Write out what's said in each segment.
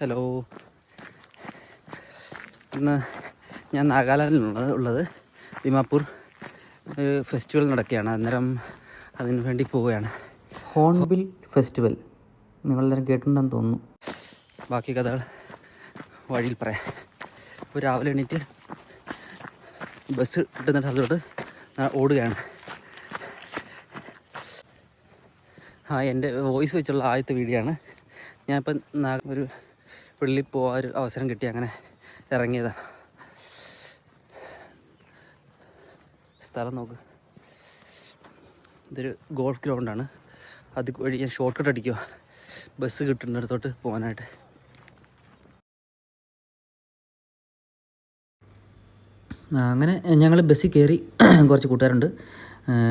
Hello, ഇന്ന് ഞാൻ നാഗാലാൻഡിലുള്ളത് ദിമാപൂർ ഒരു ഫെസ്റ്റിവൽ നടക്കുകയാണ്. അന്നേരം അതിന് വേണ്ടി പോവുകയാണ്. ഹോൺബിൽ ഫെസ്റ്റിവൽ നിങ്ങളെല്ലാവരും കേട്ടിട്ടുണ്ടെന്ന് തോന്നുന്നു. ബാക്കി കഥകൾ വഴിയിൽ പറയാം. ഇപ്പോൾ രാവിലെ എണീറ്റ് ബസ് കിട്ടുന്ന സ്ഥലത്തോട്ട് ഓടുകയാണ്. എൻ്റെ വോയിസ് വെച്ചുള്ള ആദ്യത്തെ വീഡിയോ ആണ്. ഞാനിപ്പം ഒരു വെളിയിൽ പോകാൻ ഒരു അവസരം കിട്ടി, അങ്ങനെ ഇറങ്ങിയതാണ്. സ്ഥലം നോക്ക്, ഇതൊരു ഗോൾഫ് ഗ്രൗണ്ടാണ്. അത് വഴി ഞാൻ ഷോർട്ട് കട്ട് അടിക്കുക ബസ് കിട്ടുന്നിടത്തോട്ട് പോകാനായിട്ട്. അങ്ങനെ ഞങ്ങൾ ബസ്സിൽ കയറി. കുറച്ച് കൂട്ടുകാരുണ്ട്,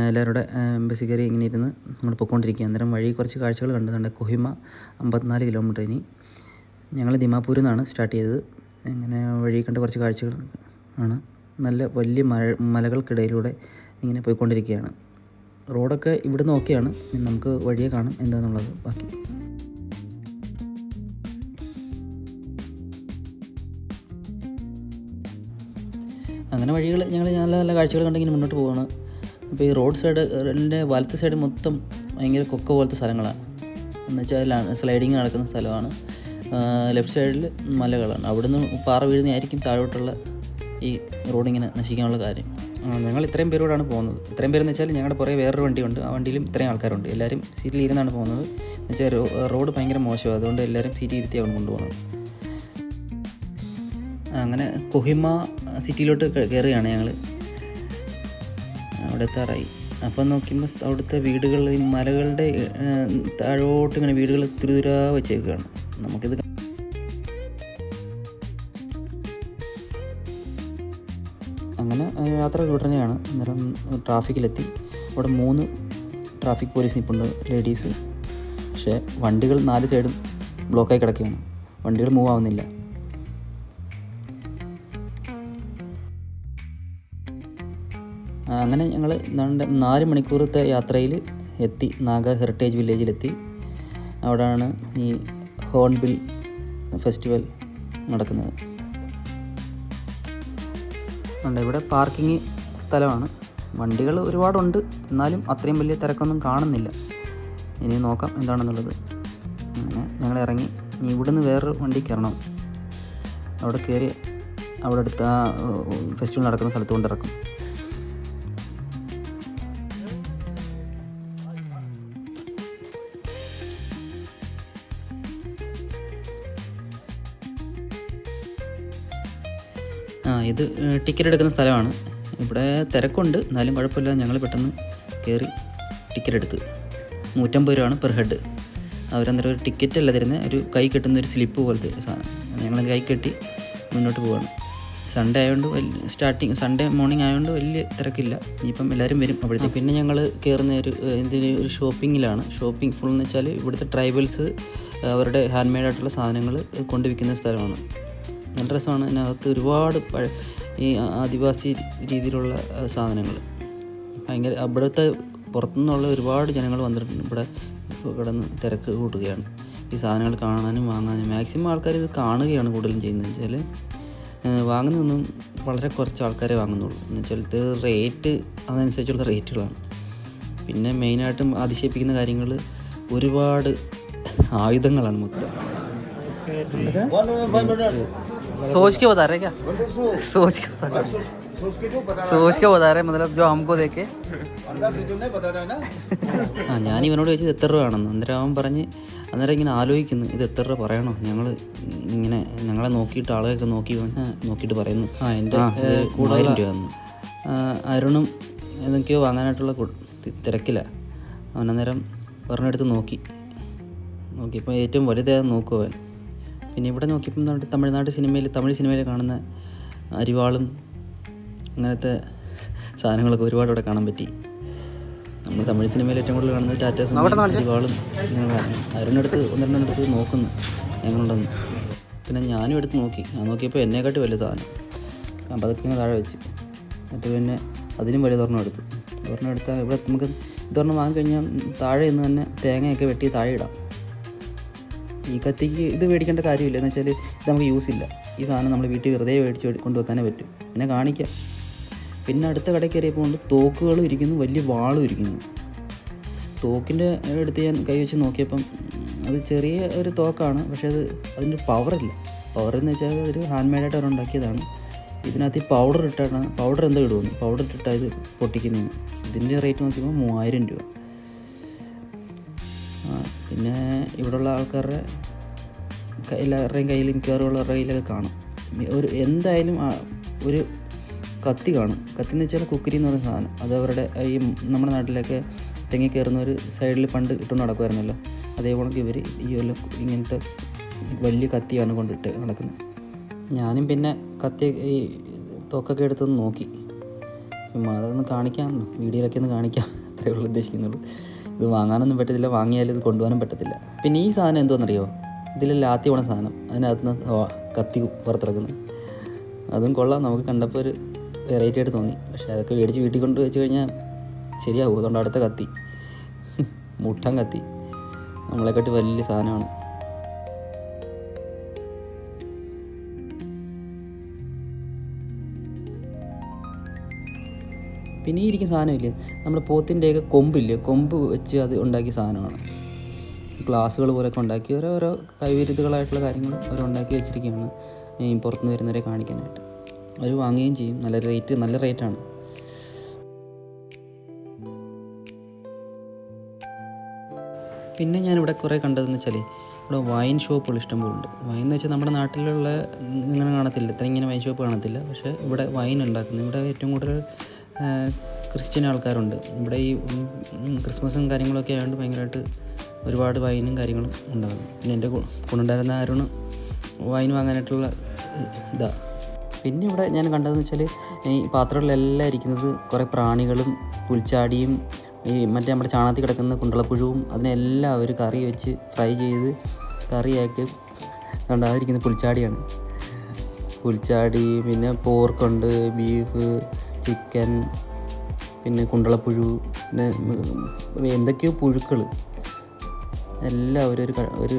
എല്ലാവരും കൂടെ ബസ്സിൽ കയറി ഇങ്ങനെ ഇരുന്ന് നമ്മൾ പൊയ്ക്കൊണ്ടിരിക്കുക. അന്നേരം വഴി കുറച്ച് കാഴ്ചകൾ കണ്ടതുണ്ട്. കൊഹിമ 54 കിലോമീറ്റർ. ഇനി ഞങ്ങൾ ദിമാപൂരിൽ നിന്നാണ് സ്റ്റാർട്ട് ചെയ്തത്. ഇങ്ങനെ വഴി കണ്ട കുറച്ച് കാഴ്ചകൾ ആണ്. നല്ല വലിയ മലകൾക്കിടയിലൂടെ ഇങ്ങനെ പോയിക്കൊണ്ടിരിക്കുകയാണ്. റോഡൊക്കെ ഇവിടുന്ന് ഓക്കെയാണ്. നമുക്ക് വഴിയെ കാണാം എന്താണെന്നുള്ളത് ബാക്കി. അങ്ങനെ വഴികൾ ഞങ്ങൾ നല്ല നല്ല കാഴ്ചകൾ കണ്ടിങ്ങനെ മുന്നോട്ട് പോവുകയാണ്. അപ്പോൾ ഈ റോഡ് സൈഡിൻ്റെ വലത്തെ സൈഡ് മൊത്തം ഭയങ്കര കൊക്ക പോലത്തെ സ്ഥലങ്ങളാണ്. എന്നുവെച്ചാൽ സ്ലൈഡിങ് നടക്കുന്ന സ്ഥലമാണ്. ലെഫ്റ്റ് സൈഡിൽ മലകളാണ്. അവിടുന്ന് പാറ വീഴുന്നതായിരിക്കും താഴോട്ടുള്ള ഈ റോഡിങ്ങനെ നശിക്കാനുള്ള കാര്യം. ഞങ്ങൾ ഇത്രയും പേരോടാണ് പോകുന്നത്. ഇത്രയും പേരെന്ന് വെച്ചാൽ ഞങ്ങളുടെ പുറകെ വേറൊരു വണ്ടിയുണ്ട്. ആ വണ്ടിയിലും ഇത്രയും ആൾക്കാരുണ്ട്. എല്ലാവരും സീറ്റിൽ ഇരുന്നാണ് പോകുന്നത്. എന്നുവെച്ചാൽ റോഡ് ഭയങ്കര മോശമാണ്, അതുകൊണ്ട് എല്ലാവരും സീറ്റിൽ ഇരുത്തിയാണ് കൊണ്ടുപോകുന്നത്. അങ്ങനെ കൊഹിമ സിറ്റിയിലോട്ട് കയറുകയാണ് ഞങ്ങൾ. അവിടെ എത്താറായി. അപ്പം നോക്കുമ്പോൾ അവിടുത്തെ വീടുകൾ ഈ മലകളുടെ താഴോട്ട് ഇങ്ങനെ വീടുകൾ തുരുതുരാ വെച്ചേക്കുകയാണ്. നമുക്കിത് അങ്ങനെ യാത്ര തുടരുകയാണ്. അന്നേരം ട്രാഫിക്കിലെത്തി. അവിടെ 3 ട്രാഫിക് പോലീസ് നിൽപ്പുണ്ട്, ലേഡീസ്. പക്ഷേ വണ്ടികൾ 4 സൈഡും ബ്ലോക്കായി കിടക്കുകയാണ്. വണ്ടികൾ മൂവ് ആവുന്നില്ല. അങ്ങനെ ഞങ്ങൾ 4 മണിക്കൂറത്തെ യാത്രയിൽ എത്തി. നാഗ ഹെറിറ്റേജ് വില്ലേജിലെത്തി. അവിടെയാണ് ഈ ഹോൺബിൽ ഫെസ്റ്റിവൽ നടക്കുന്നത്. ഇവിടെ പാർക്കിംഗ് സ്ഥലമാണ്. വണ്ടികൾ ഒരുപാടുണ്ട്, എന്നാലും അത്രയും വലിയ തിരക്കൊന്നും കാണുന്നില്ല. ഇനി നോക്കാം എന്താണെന്നുള്ളത്. അങ്ങനെ ഞങ്ങൾ ഇറങ്ങി. ഇനി ഇവിടുന്ന് വേറൊരു വണ്ടി കയറണം. അവിടെ കയറി അവിടെ അടുത്ത ഫെസ്റ്റിവൽ നടക്കുന്ന സ്ഥലത്ത് കൊണ്ടിറക്കും. ഇത് ടിക്കറ്റ് എടുക്കുന്ന സ്ഥലമാണ്. ഇവിടെ തിരക്കുണ്ട്, എന്നാലും കുഴപ്പമില്ല. ഞങ്ങൾ പെട്ടെന്ന് കയറി ടിക്കറ്റ് എടുത്ത് 150 രൂപയാണ് പെർ ഹെഡ്. അവരന്നേരം ഒരു ടിക്കറ്റ് അല്ല തരുന്നത്, ഒരു കൈ കെട്ടുന്ന ഒരു സ്ലിപ്പ് പോലത്തെ സാധനം. ഞങ്ങൾ കൈ കെട്ടി മുന്നോട്ട് പോവുകയാണ്. സൺഡേ ആയതുകൊണ്ട് സൺഡേ മോർണിംഗ് ആയതുകൊണ്ട് വലിയ തിരക്കില്ല. ഇനിയിപ്പം എല്ലാവരും വരും അവിടുത്തെ. പിന്നെ ഞങ്ങൾ കയറുന്ന ഒരു ഷോപ്പിങ്ങിലാണ്. ഷോപ്പിംഗ് ഫുൾ എന്ന് വെച്ചാൽ ഇവിടുത്തെ ട്രൈബൽസ് അവരുടെ ഹാൻഡ് മെയ്ഡായിട്ടുള്ള സാധനങ്ങൾ കൊണ്ടുവിൽക്കുന്ന സ്ഥലമാണ്. നല്ല രസമാണ്. അതിനകത്ത് ഒരുപാട് ഈ ആദിവാസി രീതിയിലുള്ള സാധനങ്ങൾ ഭയങ്കര. അവിടുത്തെ പുറത്തുനിന്നുള്ള ഒരുപാട് ജനങ്ങൾ വന്നിട്ടുണ്ട്. ഇവിടെ കിടന്ന് തിരക്ക് കൂട്ടുകയാണ് ഈ സാധനങ്ങൾ കാണാനും വാങ്ങാനും. മാക്സിമം ആൾക്കാർ ഇത് കാണുകയാണ് കൂടുതലും ചെയ്യുന്നത്. വെച്ചാൽ വാങ്ങുന്നതൊന്നും വളരെ കുറച്ച് ആൾക്കാരെ വാങ്ങുന്നുള്ളൂ. എന്ന് വെച്ചാൽ ഇത് റേറ്റ് അതനുസരിച്ചുള്ള റേറ്റുകളാണ്. പിന്നെ മെയിനായിട്ടും അതിശയിപ്പിക്കുന്ന കാര്യങ്ങൾ ഒരുപാട് ആയുധങ്ങളാണ് മൊത്തം. सोच के बता रहे क्या? सोच के बता रहे मतलब जो हमको देखे. ഞാൻ ഇവനോട് ചോദിച്ചത് എത്ര രൂപ ആണെന്ന്. അന്നേരം അവൻ പറഞ്ഞ്, അന്നേരം ഇങ്ങനെ ആലോചിക്കുന്നു ഇത് എത്ര രൂപ പറയണോ. ഞങ്ങളെ നോക്കിയിട്ട് ആളുകളൊക്കെ നോക്കിയിട്ട് പറയുന്നു എൻ്റെ 3000 രൂപ തന്നു. അരുണും എന്തൊക്കെയോ വാങ്ങാനായിട്ടുള്ള തിരക്കില്ല. അവനന്നേരം പറഞ്ഞെടുത്ത് നോക്കിയപ്പോൾ ഏറ്റവും വലുതായത് നോക്കും അവൻ. പിന്നെ ഇവിടെ നോക്കിയപ്പോൾ തമിഴ് സിനിമയിൽ കാണുന്ന അരിവാളും അങ്ങനത്തെ സാധനങ്ങളൊക്കെ ഒരുപാട് ഇവിടെ കാണാൻ പറ്റി. നമ്മൾ തമിഴ് സിനിമയിൽ ഏറ്റവും കൂടുതൽ കാണുന്നത് ടാറ്റാസും അരിവാളും അരുണെടുത്ത് 1-2 നോക്കുന്നു ഞങ്ങളുണ്ടെന്ന്. പിന്നെ ഞാനും എടുത്ത് നോക്കി. ഞാൻ നോക്കിയപ്പോൾ എന്നെക്കാട്ടി വലിയ സാധനം. അതൊക്കെ താഴെ വെച്ച്. എന്നിട്ട് പിന്നെ അതിനും വലിയ തുറന്നു എടുത്താൽ ഇവിടെ നമുക്ക് ഇതൊരെണ്ണം വാങ്ങിക്കഴിഞ്ഞാൽ താഴെ നിന്ന് തന്നെ തേങ്ങയൊക്കെ വെട്ടി താഴെ ഇടാം. ഈ കത്തിക്ക് ഇത് മേടിക്കേണ്ട കാര്യമില്ല. എന്ന് വെച്ചാൽ ഇത് നമുക്ക് യൂസ് ഇല്ല. ഈ സാധനം നമ്മൾ വീട്ടിൽ വെറുതെ മേടിച്ച് കൊണ്ടുവെക്കാനേ പറ്റും. പിന്നെ കാണിക്കാം. പിന്നെ അടുത്ത കടയിൽ കയറിയപ്പോൾ കൊണ്ട് തോക്കുകളും ഇരിക്കുന്നു, വലിയ വാളും ഇരിക്കുന്നു. തോക്കിൻ്റെ അടുത്ത് ഞാൻ കൈ വെച്ച് നോക്കിയപ്പം അത് ചെറിയ ഒരു തോക്കാണ്, പക്ഷേ അതിൻ്റെ പവറില്ല. പവറെന്ന് വെച്ചാൽ ഒരു ഹാൻഡ് മെയ്ഡായിട്ട് അവർ ഉണ്ടാക്കിയതാണ്. ഇതിനകത്ത് ഈ പൗഡർ എന്തോ ഇടുന്നു, പൗഡർ ഇട്ടിട്ടാണ് ഇത് പൊട്ടിക്കുന്നത്. ഇതിൻ്റെ റേറ്റ് നോക്കിയപ്പോൾ 3000 രൂപ. പിന്നെ ഇവിടെയുള്ള ആൾക്കാരുടെ എല്ലാവരുടെയും കയ്യിൽ, മിക്കവാറും ഉള്ളവരുടെ കയ്യിലൊക്കെ കാണും എന്തായാലും ഒരു കത്തി കാണും. കത്തി എന്ന് വെച്ചാൽ കുക്കരി എന്ന് പറയുന്ന സാധനം. അത് അവരുടെ ഈ നമ്മുടെ നാട്ടിലൊക്കെ തെങ്ങി കയറുന്ന ഒരു സൈഡിൽ പണ്ട് ഇട്ടുകൊണ്ട് നടക്കുമായിരുന്നല്ലോ, അതേപോലെ ഇവർ ഈ ഇങ്ങനത്തെ വലിയ കത്തിയാണ് കൊണ്ടിട്ട് നടക്കുന്നത്. ഞാനും പിന്നെ കത്തി ഈ തോക്കൊക്കെ എടുത്തൊന്ന് നോക്കി. ചുമ്മാ അതൊന്ന് കാണിക്കാമല്ലോ, വീഡിയോയിലൊക്കെ ഒന്ന് കാണിക്കാം, അത്രയേ ഉള്ളൂ ഉദ്ദേശിക്കുന്നുള്ളൂ. ഇത് വാങ്ങാനൊന്നും പറ്റത്തില്ല, വാങ്ങിയാലും ഇത് കൊണ്ടുപോകാനും പറ്റത്തില്ല. പിന്നെ ഈ സാധനം എന്തോന്നറിയോ, ഇതിൽ ലാത്തി പോണ സാധനം, അതിനകത്ത് നിന്ന് കത്തി പുറത്തിറക്കുന്നത്. അതും കൊള്ളാം, നമുക്ക് കണ്ടപ്പോൾ ഒരു വെറൈറ്റി ആയിട്ട് തോന്നി. പക്ഷേ അതൊക്കെ മേടിച്ച് വീട്ടിൽ കൊണ്ട് വെച്ച് കഴിഞ്ഞാൽ ശരിയാവും. അതുകൊണ്ട് അടുത്ത കത്തി, മുട്ടൻ കത്തി, നമ്മളെക്കാട്ടി വലിയ സാധനമാണ്. പിന്നെ ഈ ഇരിക്കുന്ന സാധനമില്ലേ, നമ്മുടെ പോത്തിൻ്റെയൊക്കെ കൊമ്പില്ലേ, കൊമ്പ് വെച്ച് അത് ഉണ്ടാക്കിയ സാധനമാണ്. ഗ്ലാസ്സുകൾ പോലെയൊക്കെ ഉണ്ടാക്കി ഓരോരോ കൈവിരുദ്ധകളായിട്ടുള്ള കാര്യങ്ങൾ അവർ ഉണ്ടാക്കി വെച്ചിരിക്കുകയാണ് പുറത്തുനിന്ന് വരുന്നവരെ കാണിക്കാനായിട്ട്. അവർ വാങ്ങുകയും ചെയ്യും. നല്ല റേറ്റാണ്. പിന്നെ ഞാനിവിടെ കുറേ കണ്ടതെന്ന് വെച്ചാൽ ഇവിടെ വൈൻ ഷോപ്പുകൾ ഇഷ്ടംപോലെ ഉണ്ട്. വൈൻ എന്ന് വെച്ചാൽ നമ്മുടെ നാട്ടിലുള്ള ഇങ്ങനെ കാണത്തില്ല, ഇങ്ങനെ വൈൻ ഷോപ്പ് കാണത്തില്ല. പക്ഷേ ഇവിടെ വൈൻ ഉണ്ടാക്കുന്നത്, ഇവിടെ ഏറ്റവും കൂടുതൽ ക്രിസ്ത്യൻ ആൾക്കാരുണ്ട്. ഇവിടെ ഈ ക്രിസ്മസും കാര്യങ്ങളൊക്കെ ആയതുകൊണ്ട് ഭയങ്കരമായിട്ട് ഒരുപാട് വൈനും കാര്യങ്ങളും ഉണ്ടാകും. പിന്നെ എൻ്റെ കൊണ്ടുണ്ടായിരുന്ന ആരോണ് വൈൻ വാങ്ങാനായിട്ടുള്ള ഇതാണ്. പിന്നെ ഇവിടെ ഞാൻ കണ്ടതെന്ന് വെച്ചാൽ ഈ പാത്രങ്ങളിലെല്ലാം ഇരിക്കുന്നത് കുറേ പ്രാണികളും പുൽച്ചാടിയും മറ്റേ നമ്മുടെ ചാണകത്തിൽ കിടക്കുന്ന കുണ്ടളപ്പുഴുവും അതിനെല്ലാം അവർ കറി വെച്ച് ഫ്രൈ ചെയ്ത് കറിയാക്കി ഉണ്ടാതിരിക്കുന്ന പുൽച്ചാടിയാണ്. പുൽച്ചാടി, പിന്നെ പോർക്കുണ്ട്, ബീഫ്, ചിക്കൻ, പിന്നെ കുണ്ടളപ്പുഴു, പിന്നെ എന്തൊക്കെയോ പുഴുക്കൾ എല്ലാം ഒരു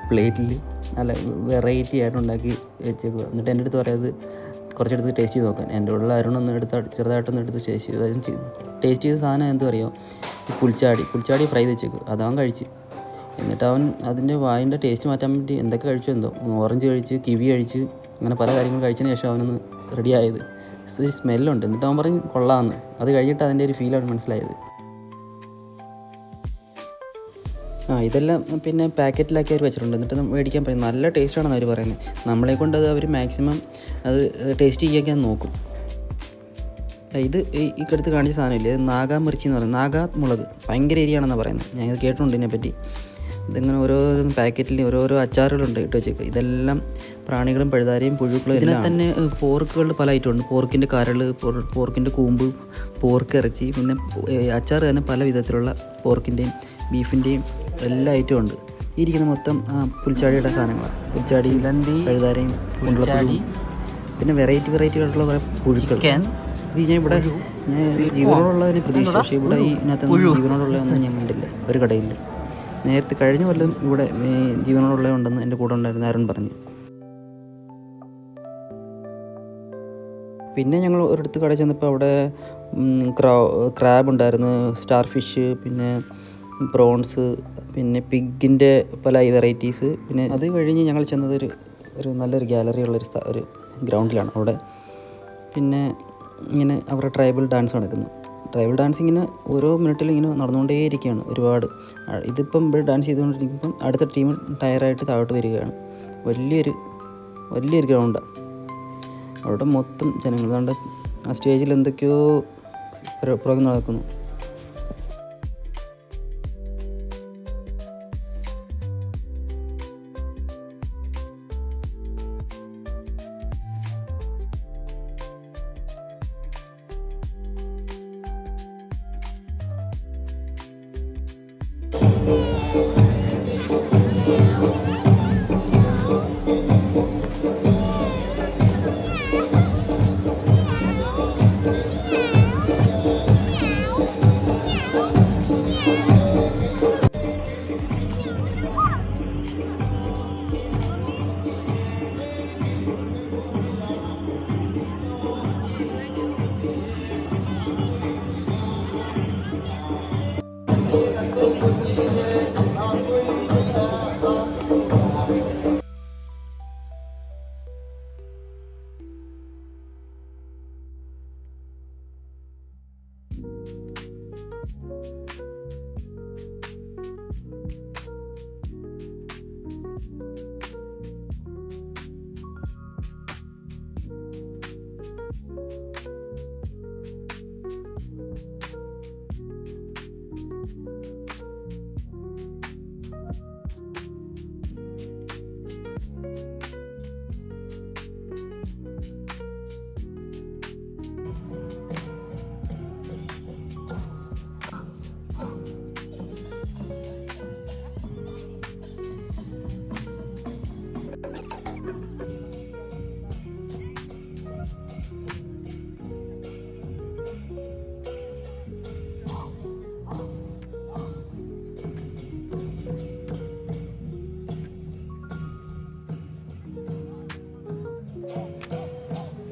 പ്ലേറ്റിൽ നല്ല വെറൈറ്റി ആയിട്ട് ഉണ്ടാക്കി വെച്ചേക്കുക. എന്നിട്ട് എൻ്റെ അടുത്ത് പറയാത് കുറച്ചെടുത്ത് ടേസ്റ്റ് ചെയ്ത് നോക്കാൻ. എൻ്റെ ഉള്ള അരുണൊന്നും ചെറുതായിട്ടൊന്നും എടുത്ത് ടേസ്റ്റ് ചെയ്ത സാധനം എന്തോ അറിയോ, പുൽച്ചാടി ഫ്രൈ ചെയ്ത് വെച്ചേക്കും. അതവൻ കഴിച്ച്. എന്നിട്ട് അവൻ അതിൻ്റെ വായിൻ്റെ ടേസ്റ്റ് മാറ്റാൻ വേണ്ടി എന്തൊക്കെ കഴിച്ചു എന്തോ, ഓറഞ്ച് കഴിച്ച്, കിവി കഴിച്ച്, അങ്ങനെ പല കാര്യങ്ങളും കഴിച്ചതിന് ശേഷം അവനൊന്ന് റെഡിയായത്. ഒരു സ്മെല്ലുണ്ട്. എന്നിട്ട് അവൻ പറഞ്ഞ് കൊള്ളാമെന്ന്. അത് കഴിഞ്ഞിട്ട് അതിൻ്റെ ഒരു ഫീലാണ് മനസ്സിലായത്. ഇതെല്ലാം പിന്നെ പാക്കറ്റിലാക്കി അവർ വെച്ചിട്ടുണ്ട്. എന്നിട്ട് മേടിക്കാൻ പറയും. നല്ല ടേസ്റ്റാണെന്ന് അവർ പറയുന്നത്. നമ്മളെ കൊണ്ട് അത് അവർ മാക്സിമം അത് ടേസ്റ്റ് ചെയ്യാൻ നോക്കും. ഇത് ഈ അടുത്ത് കാണിച്ച സാധനമില്ലേ, നാഗാ മിർച്ചി എന്ന് പറയുന്നത്, നാഗാ മുളക്, ഭയങ്കര എരിയാണെന്നാണ് പറയുന്നത്. ഞാൻ ഇത് കേട്ടിട്ടുണ്ട് ഇതിനെപ്പറ്റി. ഇതിങ്ങനെ ഓരോരോ പാക്കറ്റിൽ ഓരോരോ അച്ചാറുകളുണ്ട് ഇട്ട് വെച്ചേക്കുക. ഇതെല്ലാം പ്രാണികളും പഴുതാരയും പുഴുക്കളും ഇതിനെ തന്നെ. പോർക്കുകളുടെ പല ഐറ്റം ഉണ്ട്. പോർക്കിൻ്റെ കരൾ, പോർക്കിൻ്റെ കൂമ്പ്, പോർക്ക് ഇറച്ചി, പിന്നെ അച്ചാർ തന്നെ പല വിധത്തിലുള്ള പോർക്കിൻ്റെയും ബീഫിൻ്റെയും എല്ലാ ഐറ്റവും ഉണ്ട്. ഈ ഇരിക്കുന്ന മൊത്തം പുൽച്ചാടിയുടെ സാധനങ്ങളാണ്. പുൽച്ചാടി, പഴുതാരയും പുൽച്ചാടി, പിന്നെ വെറൈറ്റി ആയിട്ടുള്ള കുറേ പുഴുക്കൾ. ഇത് ഞാൻ ഇവിടെ ജീവനോടുള്ളതിനെ പ്രതീക്ഷിച്ചു. പക്ഷേ ഇവിടെ ഇതിനകത്ത് ജീവനോടുള്ളതൊന്നും ഞാൻ കണ്ടില്ല ഒരു കടയിൽ. നേരത്തെ കഴിഞ്ഞ കൊല്ലം ഇവിടെ ജീവനോടുള്ള ഉണ്ടെന്ന് എൻ്റെ കൂടെ ഉണ്ടായിരുന്ന ആരും പറഞ്ഞു. പിന്നെ ഞങ്ങൾ ഒരിടത്ത് കടയിൽ ചെന്നപ്പോൾ അവിടെ ക്രാബ് ഉണ്ടായിരുന്നു, സ്റ്റാർ ഫിഷ്, പിന്നെ പ്രോൺസ്, പിന്നെ പിഗിൻ്റെ പല വെറൈറ്റീസ്. പിന്നെ അത് കഴിഞ്ഞ് ഞങ്ങൾ ചെന്നത് ഒരു നല്ലൊരു ഗാലറി ഉള്ളൊരു ഒരു ഗ്രൗണ്ടിലാണ്. അവിടെ പിന്നെ ഇങ്ങനെ അവരുടെ ട്രൈബൽ ഡാൻസ് നടക്കുന്നു. ട്രൈബൽ ഡാൻസ് ഇങ്ങനെ ഓരോ മിനിറ്റിലും ഇങ്ങനെ നടന്നുകൊണ്ടേയിരിക്കുകയാണ് ഒരുപാട്. ഇതിപ്പം ഇവിടെ ഡാൻസ് ചെയ്തുകൊണ്ടിരിക്കുമ്പം അടുത്ത ടീം ടയറായിട്ട് താഴോട്ട് വരികയാണ്. വലിയൊരു ഗ്രൗണ്ടാണ്. അവിടെ മൊത്തം ജനങ്ങൾ. അതുകൊണ്ട് ആ സ്റ്റേജിൽ എന്തൊക്കെയോ പ്രോഗ്രാം നടക്കുന്നു.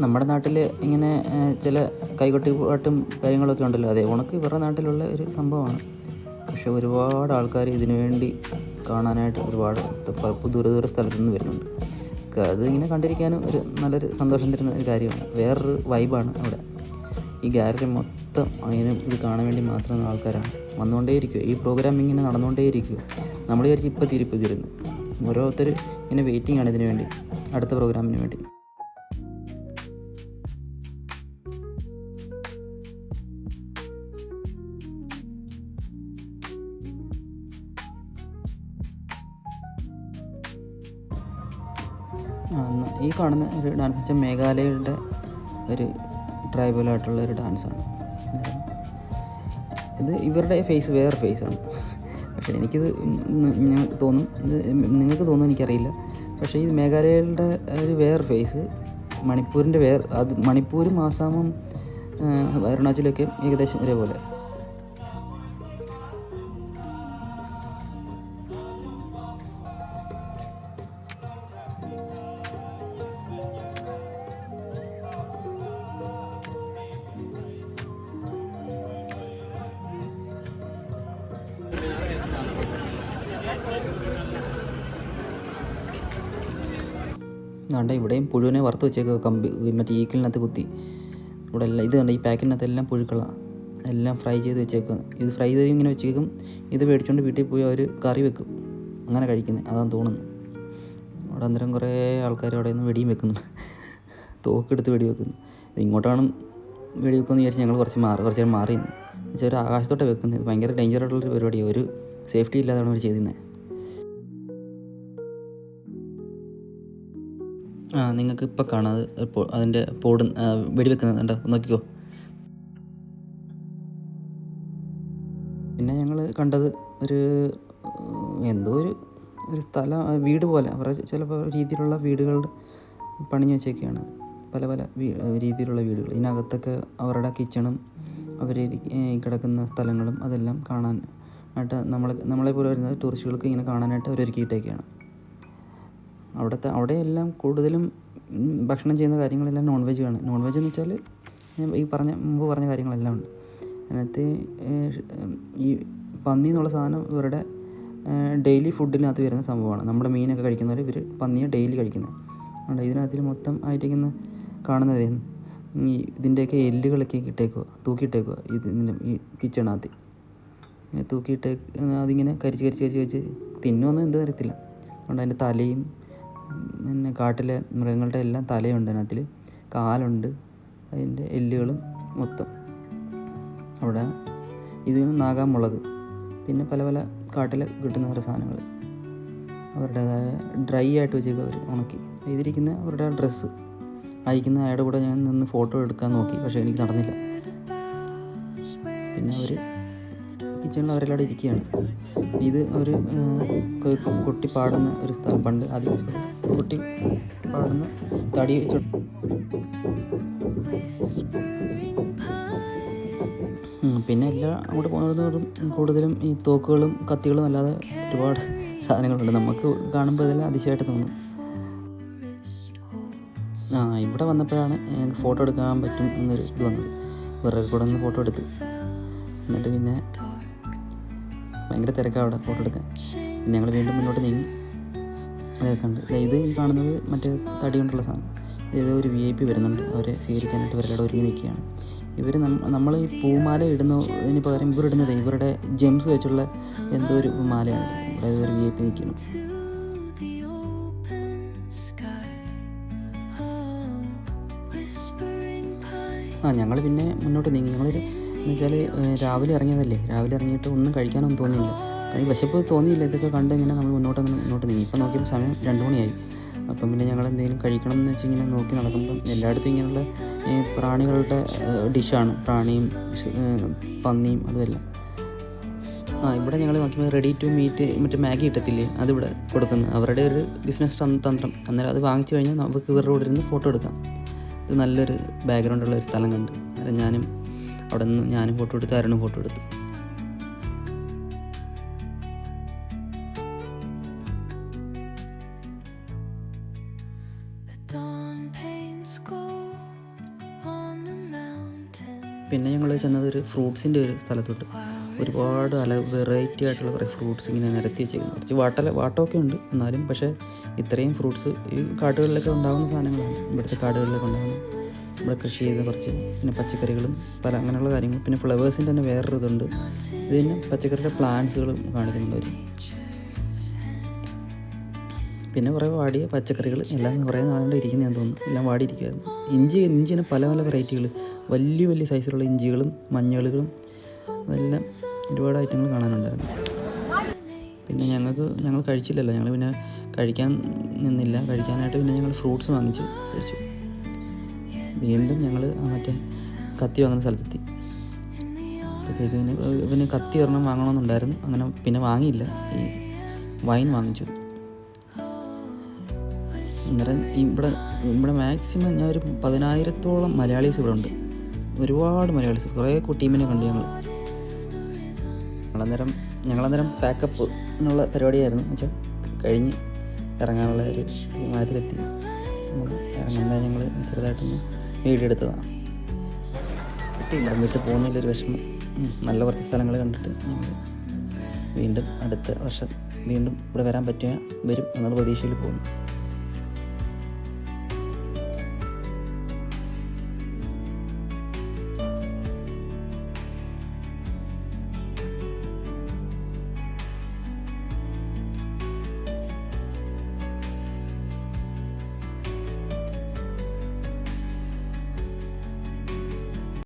നമ്മുടെ നാട്ടിൽ ഇങ്ങനെ ചില കൈകൊട്ടി പാട്ടും കാര്യങ്ങളൊക്കെ ഉണ്ടല്ലോ, അതേ ഉണക്ക് ഇവരുടെ നാട്ടിലുള്ള ഒരു സംഭവമാണ്. പക്ഷെ ഒരുപാട് ആൾക്കാർ ഇതിനു വേണ്ടി കാണാനായിട്ട് ഒരുപാട് ദൂര സ്ഥലത്തു നിന്ന് വരുന്നുണ്ട്. അത് ഇങ്ങനെ കണ്ടിരിക്കാനും ഒരു നല്ലൊരു സന്തോഷം തരുന്ന ഒരു കാര്യമാണ്. വേറൊരു വൈബാണ് അവിടെ. ഈ ഗാലറി മൊത്തം അതിന് ഇത് കാണാൻ വേണ്ടി മാത്രം ആൾക്കാരാണ് വന്നുകൊണ്ടേയിരിക്കും. ഈ പ്രോഗ്രാം ഇങ്ങനെ നടന്നുകൊണ്ടേയിരിക്കും. നമ്മൾ വിചാരിച്ച് ഇപ്പോൾ തീരുന്നു. ഓരോരുത്തർ ഇങ്ങനെ വെയിറ്റിംഗ് ആണ് ഇതിനു വേണ്ടി, അടുത്ത പ്രോഗ്രാമിന് വേണ്ടി. ഈ കാണുന്ന ഒരു ഡാൻസ് വെച്ചാൽ മേഘാലയയുടെ ഒരു ട്രൈബലായിട്ടുള്ള ഒരു ഡാൻസാണ്. ഇത് ഇവരുടെ ഫേസ് വേറെ ഫേസാണ്. പക്ഷേ എനിക്കിത് തോന്നും, ഇത് നിങ്ങൾക്ക് തോന്നും എനിക്കറിയില്ല. പക്ഷേ ഇത് മേഘാലയയുടെ ഒരു വേറെ ഫേസ്, മണിപ്പൂരിൻ്റെ അത് മണിപ്പൂരും ആസാമും അരുണാചലൊക്കെ ഏകദേശം ഒരേപോലെ. അതുകൊണ്ട് ഇവിടെയും പുഴുവിനെ വറുത്ത് വെച്ചേക്കുക, കമ്പി മറ്റേ ഈക്കലിനകത്ത് കുത്തി. ഇവിടെ എല്ലാം ഇത് കണ്ട ഈ പാക്കിനകത്ത് എല്ലാം പുഴുക്കളാണ്, എല്ലാം ഫ്രൈ ചെയ്ത് വെച്ചേക്കുക. ഇത് ഫ്രൈ ചെയ്ത് ഇങ്ങനെ വെച്ചേക്കും. ഇത് മേടിച്ചുകൊണ്ട് വീട്ടിൽ പോയി അവർ കറി വെക്കും, അങ്ങനെ കഴിക്കുന്നത് അതാന്ന് തോന്നുന്നു. അവിടെ അന്നേരം കുറേ ആൾക്കാർ അവിടെ നിന്ന് വെടിയും വെക്കുന്നുണ്ട്, തോക്കെടുത്ത് വെടി വെക്കുന്നു. ഇങ്ങോട്ടാണ് വെടി വെക്കുമെന്ന് വിചാരിച്ച് ഞങ്ങൾ കുറച്ച് നേരം മാറി നിന്ന്. എന്നുവെച്ചാൽ ഒരു ആകാശത്തോട്ട് വെക്കുന്നത്. ഇത് ഭയങ്കര ഡേഞ്ചറായിട്ടുള്ളൊരു പരിപാടിയാണ്, ഒരു സേഫ്റ്റി ഇല്ലാതാണ് അവർ ചെയ്തിരുന്നത്. നിങ്ങൾക്ക് ഇപ്പോൾ കാണാം അതിൻ്റെ വെടിവെക്കുന്നത് കണ്ടോ, നോക്കിക്കോ. പിന്നെ ഞങ്ങൾ കണ്ടത് എന്തോ ഒരു സ്ഥലം, വീട് പോലെ അവരുടെ ചിലപ്പോൾ രീതിയിലുള്ള വീടുകൾ പണിഞ്ഞു വെച്ചൊക്കെയാണ്. പല രീതിയിലുള്ള വീടുകൾ. ഇതിനകത്തൊക്കെ അവരുടെ കിച്ചണും അവർ കിടക്കുന്ന സ്ഥലങ്ങളും അതെല്ലാം കാണാനായിട്ട് നമ്മളെപ്പോലെ വരുന്ന ടൂറിസ്റ്റുകൾക്ക് ഇങ്ങനെ കാണാനായിട്ട് അവരൊരുക്കിയിട്ടൊക്കെയാണ്. അവിടെയെല്ലാം കൂടുതലും ഭക്ഷണം ചെയ്യുന്ന കാര്യങ്ങളെല്ലാം നോൺ വെജ് ആണ്. നോൺ വെജ് എന്ന് വെച്ചാൽ മുമ്പ് പറഞ്ഞ കാര്യങ്ങളെല്ലാം ഉണ്ട്. അതിനകത്ത് ഈ പന്നി എന്നുള്ള സാധനം ഇവരുടെ ഡെയിലി ഫുഡിനകത്ത് വരുന്ന സംഭവമാണ്. നമ്മുടെ മീനൊക്കെ കഴിക്കുന്നവർ ഇവർ പന്നിയെ ഡെയിലി കഴിക്കുന്നത്. അതുകൊണ്ട് ഇതിനകത്തിൽ മൊത്തം ആയിട്ടിരിക്കുന്ന കാണുന്നത് ഇതിൻ്റെയൊക്കെ എല്ലുകളൊക്കെ തൂക്കിയിട്ടേക്കുക ഈ കിച്ചണകത്ത് അതിങ്ങനെ കരിച്ച് തിന്നുമെന്നും എന്ത് അറിയത്തില്ല. അതുകൊണ്ട് അതിൻ്റെ തലയും പിന്നെ കാട്ടിലെ മൃഗങ്ങളുടെ എല്ലാം തലയുണ്ട്, അതിനകത്തിൽ കാലുണ്ട്, അതിൻ്റെ എല്ലുകളും മൊത്തം. അവിടെ ഇതിന് നാഗാമുളക്, പിന്നെ പല കാട്ടിൽ കിട്ടുന്ന ഓരോ സാധനങ്ങൾ അവരുടേതായ ഡ്രൈ ആയിട്ട് വെച്ചേക്കുക അവർ ഉണക്കി. ഇതിരിക്കുന്ന അവരുടെ ഡ്രസ്സ് അയക്കുന്ന അയാളുടെ കൂടെ ഞാൻ നിന്ന് ഫോട്ടോ എടുക്കാൻ നോക്കി, പക്ഷേ എനിക്ക് നടന്നില്ല. പിന്നെ അവർ കിച്ചണിൽ അവരെല്ലാം ഇരിക്കുകയാണ്. ഇത് അവർ കൊട്ടി പാടുന്ന ഒരു സ്ഥലം, പണ്ട് ആദ്യം കൊട്ടി പാടുന്ന തടി വെച്ച്. പിന്നെ എല്ലാം അങ്ങോട്ട് പോകുന്നതോടും കൂടുതലും ഈ തോക്കുകളും കത്തികളും അല്ലാതെ ഒരുപാട് സാധനങ്ങളുണ്ട്. നമുക്ക് കാണുമ്പോൾ ഇതെല്ലാം അതിശയമായിട്ട് തോന്നും. ഇവിടെ വന്നപ്പോഴാണ് ഞങ്ങൾക്ക് ഫോട്ടോ എടുക്കാൻ പറ്റും എന്നൊരു ഇത് വന്നത്. വേറെ കൂടെ ഒന്ന് ഫോട്ടോ എടുത്ത്, എന്നിട്ട് പിന്നെ ഭയങ്കര തിരക്കാണ് അവിടെ ഫോട്ടോ എടുക്കാൻ. പിന്നെ ഞങ്ങൾ വീണ്ടും മുന്നോട്ട് നീങ്ങി. അതൊക്കെ കണ്ട് ഇത് ഈ കാണുന്നത് മറ്റേ തടി കൊണ്ടുള്ള സാധനം. ഇത് ഒരു VIP വരുന്നുണ്ട്, അവരെ സ്വീകരിക്കാനായിട്ട് ഇവരുടെ ഒരുങ്ങി നിൽക്കുകയാണ്. ഇവർ നമ്മൾ ഈ പൂമാല ഇടുന്നതിന് പകരം ഇവരിടുന്നത് ഇവരുടെ ജെംസ് വെച്ചുള്ള എന്തോ ഒരു മാലയാണ്. ഇവിടെ ഒരു VIP നിൽക്കുന്നു. ഞങ്ങൾ പിന്നെ മുന്നോട്ട് നീങ്ങി. എന്ന് വെച്ചാൽ രാവിലെ ഇറങ്ങിയതല്ലേ, രാവിലെ ഇറങ്ങിയിട്ട് ഒന്നും കഴിക്കാനൊന്നും തോന്നിയില്ല. വിശപ്പ് തോന്നിയില്ല. ഇതൊക്കെ കണ്ട് ഇങ്ങനെ നമ്മൾ മുന്നോട്ട് നീങ്ങി. ഇപ്പം നോക്കിയപ്പോൾ സമയം 2 മണിയായി. അപ്പം പിന്നെ ഞങ്ങൾ എന്തെങ്കിലും കഴിക്കണം എന്ന് വെച്ച് ഇങ്ങനെ നോക്കി നടക്കുമ്പം എല്ലായിടത്തും ഇങ്ങനെയുള്ള പ്രാണികളുടെ ഡിഷാണ്, പ്രാണിയും പന്നിയും അതുമെല്ലാം. ഇവിടെ ഞങ്ങൾ നോക്കിയപ്പോൾ റെഡി ടു മീറ്റ് മറ്റേ മാഗി ഇട്ടത്തില്ലേ, അതിവിടെ കൊടുക്കുന്നത് അവരുടെ ഒരു ബിസിനസ് തന്ത്രം. അന്നേരം അത് വാങ്ങിച്ചു കഴിഞ്ഞാൽ നമുക്ക് ഇവരുടെ കൂടെ ഇരുന്ന് ഫോട്ടോ എടുക്കാം. ഇത് നല്ലൊരു ബാക്ക്ഗ്രൗണ്ടുള്ള ഒരു സ്ഥലം കണ്ട് അവിടെ നിന്ന് ഞാനും ഫോട്ടോ എടുത്ത്, അരുണും ഫോട്ടോ എടുത്തു. Dawn paints gold പിന്നെ ഞങ്ങൾ ചെന്നത് ഒരു ഫ്രൂട്ട്സിൻ്റെ ഒരു സ്ഥലത്തോട്ട്. ഒരുപാട് വെറൈറ്റി ആയിട്ടുള്ള കുറേ ഫ്രൂട്ട്സ് ഇങ്ങനെ നിരത്തി വെച്ചേക്കുന്നു. കുറച്ച് വാട്ടമൊക്കെ ഉണ്ട് എന്നാലും, പക്ഷേ ഇത്രയും ഫ്രൂട്ട്സ് ഈ കാടുകളിലൊക്കെ ഉണ്ടാകുന്ന സാധനങ്ങളാണ്. ഇവിടുത്തെ കാടുകളിലൊക്കെ ഉണ്ടാകുന്ന, ഇവിടെ കൃഷി ചെയ്ത കുറച്ച്, പിന്നെ പച്ചക്കറികളും പല അങ്ങനെയുള്ള കാര്യങ്ങൾ. പിന്നെ ഫ്ലവേഴ്സിൻ്റെ തന്നെ വേറൊരു ഇതുണ്ട്. ഇത് പിന്നെ പച്ചക്കറിയുടെ പ്ലാന്റ്സുകളും കാണിക്കുന്നുണ്ട് അവർ. പിന്നെ കുറേ വാടിയ പച്ചക്കറികൾ എല്ലാം കുറേ നാളുകൊണ്ട് ഇരിക്കുന്നതെന്ന് തോന്നുന്നു. എല്ലാം വാടിയിരിക്കുമായിരുന്നു. ഇഞ്ചിന് പല പല വെറൈറ്റികൾ, വലിയ വലിയ സൈസിലുള്ള ഇഞ്ചികളും മഞ്ഞളുകളും അതെല്ലാം ഒരുപാട് ഐറ്റങ്ങൾ കാണാനുണ്ടായിരുന്നു. പിന്നെ ഞങ്ങൾ കഴിച്ചില്ലല്ലോ, ഞങ്ങൾ പിന്നെ കഴിക്കാൻ നിന്നില്ല. കഴിക്കാനായിട്ട് പിന്നെ ഞങ്ങൾ ഫ്രൂട്ട്സ് വാങ്ങിച്ച് കഴിച്ചു. വീണ്ടും ഞങ്ങൾ മറ്റേ കത്തി വാങ്ങുന്ന സ്ഥലത്തെത്തി. അപ്പോഴത്തേക്ക് പിന്നെ കത്തി ഒരെണ്ണം വാങ്ങണമെന്നുണ്ടായിരുന്നു. അങ്ങനെ പിന്നെ വാങ്ങിയില്ല, ഈ വൈൻ വാങ്ങിച്ചു. അന്നേരം ഇവിടെ മാക്സിമം ഞാൻ ഒരു 10,000-ഓളം മലയാളീസ് ഇവിടെ ഉണ്ട്. ഒരുപാട് മലയാളീസ്, കുറേ ടീമിനെ കണ്ടു ഞങ്ങളന്നേരം പാക്കപ്പ് എന്നുള്ള പരിപാടിയായിരുന്നു. വെച്ചാൽ കഴിഞ്ഞ് ഇറങ്ങാനുള്ള ഒരു തീരുമാനത്തിലെത്തി. ഇറങ്ങുന്നത് ഞങ്ങൾ ചെറുതായിട്ടൊന്ന് വീഡിയോ എടുത്തതാണ്. ഇവിടെ വീട്ടിൽ പോകുന്നതിലൊരു വിഷമം. നല്ല കുറച്ച് സ്ഥലങ്ങൾ കണ്ടിട്ട് ഞങ്ങൾ വീണ്ടും അടുത്ത വർഷം വീണ്ടും ഇവിടെ വരാൻ വരും എന്നുള്ള പ്രതീക്ഷയിൽ പോകുന്നു.